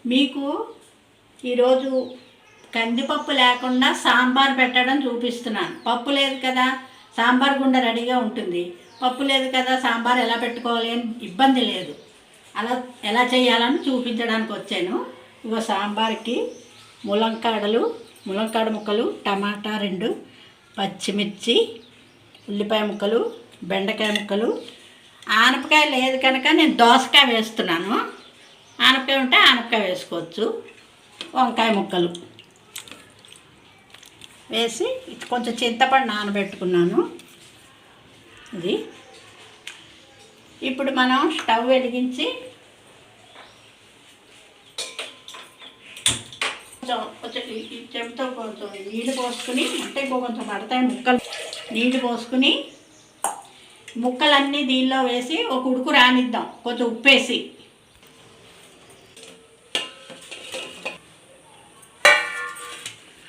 మీకు ఈరోజు కందిపప్పు లేకుండా సాంబార్ పెట్టడం చూపిస్తున్నాను. పప్పు లేదు కదా, సాంబార్ గుండ రెడీగా ఉంటుంది. పప్పు లేదు కదా, సాంబార్ ఎలా పెట్టుకోవాలి అని ఇబ్బంది లేదు. అలా ఎలా చేయాలని చూపించడానికి వచ్చాను. ఇగో సాంబార్కి ములంకాడ ముక్కలు, టమాటా 2, పచ్చిమిర్చి, ఉల్లిపాయ ముక్కలు, బెండకాయ ముక్కలు, ఆనపకాయ లేదు కనుక నేను దోసకాయ వేస్తున్నాను. ఆనపకాయ ఉంటే ఆనపకాయ వేసుకోవచ్చు. వంకాయ ముక్కలు వేసి కొంచెం చింతపండు నానబెట్టుకున్నాను. ఇది ఇప్పుడు మనం స్టవ్ వెలిగించి కొంచెం చెంతో కొంచెం నీళ్ళు పోసుకుని, అంటే కొంచెం పడతాయి ముక్కలు, నీళ్ళు పోసుకుని ముక్కలన్నీ దీనిలో వేసి ఒక ఉడుకు రానిద్దాం. కొంచెం ఉప్పేసి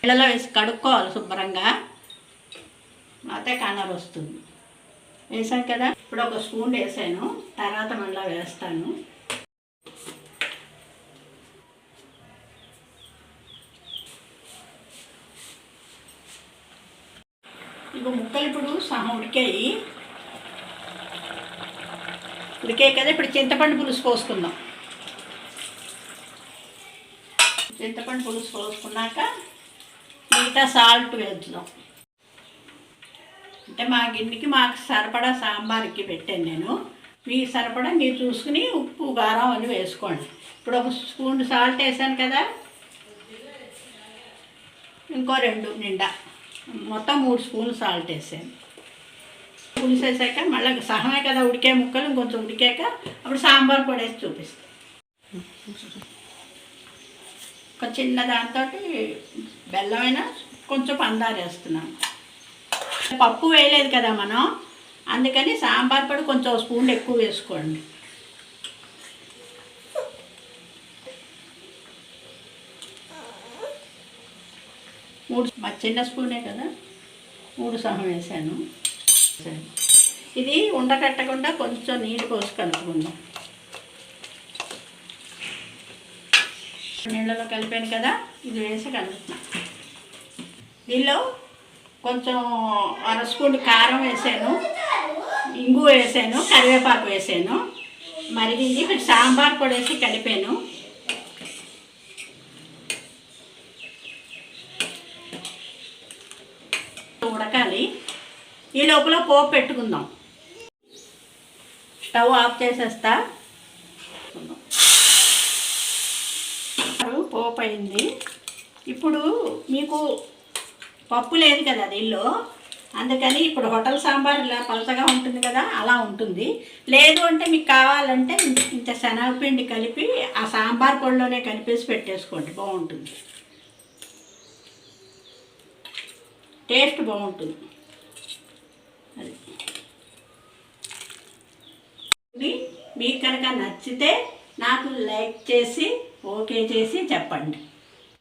నీళ్ళలో వేసి కడుక్కోవాలి శుభ్రంగా, అయితే కలర్ వస్తుంది. వేసాను కదా, ఇప్పుడు ఒక స్పూన్ వేసాను, తర్వాత మళ్ళీ వేస్తాను. ఇక ముక్కలు ఇప్పుడు సహా ఉడికాయి కదా. ఇప్పుడు చింతపండు పులుసు పోసుకుందాం. చింతపండు పులుసు పోసుకున్నాక మిగతా సాల్ట్ వేద్దాం. అంటే మా గిన్నెకి మాకు సరిపడా సాంబార్కి పెట్టాను నేను. మీకు సరిపడా మీరు చూసుకుని ఉప్పు కారం అని వేసుకోండి. ఇప్పుడు ఒక స్పూన్ సాల్ట్ వేసాను కదా, ఇంకో 2 నిండా, మొత్తం 3 స్పూన్లు సాల్ట్ వేసాను. పులుసు వేసాక మళ్ళీ సహమే కదా ఉడికే ముక్కలు, ఇంకొంచెం ఉడికాక అప్పుడు సాంబార్ పొడి వేసి చూపిస్తాను. ఒక చిన్న దాంతో బెల్లమైన కొంచెం పందారు వేస్తున్నాను. పప్పు వేయలేదు కదా మనం, అందుకని సాంబార్ పొడి కొంచెం స్పూన్ ఎక్కువ వేసుకోండి. మా చిన్న స్పూనే కదా, 3 సహం వేసాను. ఇది ఉండకట్టకుండా కొంచెం నీళ్ళు పోసి కలుపుకుందాం. నీళ్ళలో కలిపాను కదా, ఇది వేసి కలుపుతున్నాను. దీనిలో కొంచెం 1 స్పూన్ కారం వేసాను, ఇంగు వేసాను, కరివేపాకు వేసాను. మరిగింది. ఇప్పుడు సాంబార్ పొడి వేసి కలిపాను. ఉడకాలి. ఈ లోపల పోపు పెట్టుకుందాం. స్టవ్ ఆఫ్ చేసేస్తా. పోపు అయింది. ఇప్పుడు మీకు పప్పు లేదు కదా దీనిలో, అందుకని ఇప్పుడు హోటల్ సాంబార్ ఇలా పలచగా ఉంటుంది కదా, అలా ఉంటుంది. లేదు అంటే మీకు కావాలంటే ఇంత శనగపిండి కలిపి ఆ సాంబార్ పొడిలోనే కలిపేసి పెట్టేసుకోండి, బాగుంటుంది. టేస్ట్ బాగుంటుంది. అది మీకు కనుక నచ్చితే నాకు లైక్ చేసి ఓకే చేసి చెప్పండి.